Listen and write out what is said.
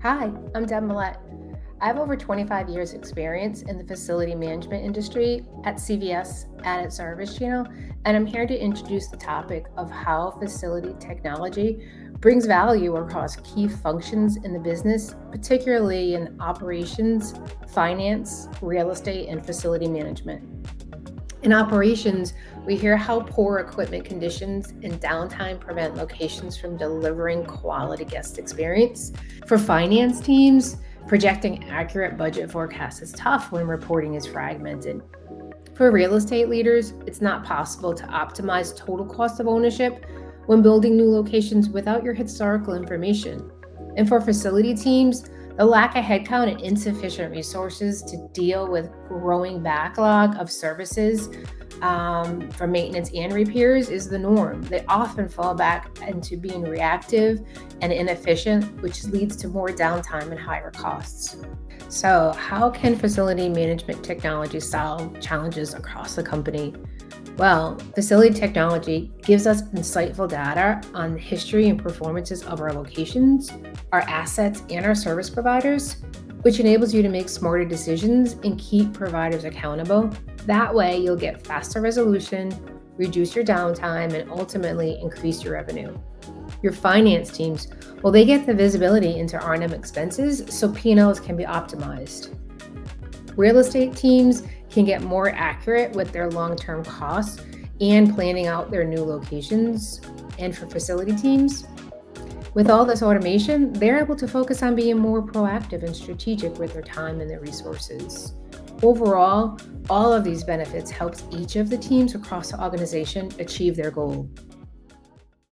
Hi, I'm Deb Millette. I have over 25 years experience in the facility management industry at CVS and at ServiceChannel, and I'm here to introduce the topic of how facility technology brings value across key functions in the business, particularly in operations, finance, real estate, and facility management. In operations, we hear how poor equipment conditions and downtime prevent locations from delivering quality guest experience. For finance teams, projecting accurate budget forecasts is tough when reporting is fragmented. For real estate leaders, it's not possible to optimize total cost of ownership when building new locations without your historical information. And for facility teams, the lack of headcount and insufficient resources to deal with growing backlog of services for maintenance and repairs is the norm. They often fall back into being reactive and inefficient, which leads to more downtime and higher costs. So, how can facility management technology solve challenges across the company? Well, facility technology gives us insightful data on the history and performances of our locations, our assets, and our service providers, which enables you to make smarter decisions and keep providers accountable. That way, you'll get faster resolution, reduce your downtime, and ultimately increase your revenue. Your finance teams, well, they get the visibility into R&M expenses so P&Ls can be optimized. Real estate teams can get more accurate with their long-term costs and planning out their new locations. And for facility teams, with all this automation, they're able to focus on being more proactive and strategic with their time and their resources. Overall, all of these benefits helps each of the teams across the organization achieve their goal.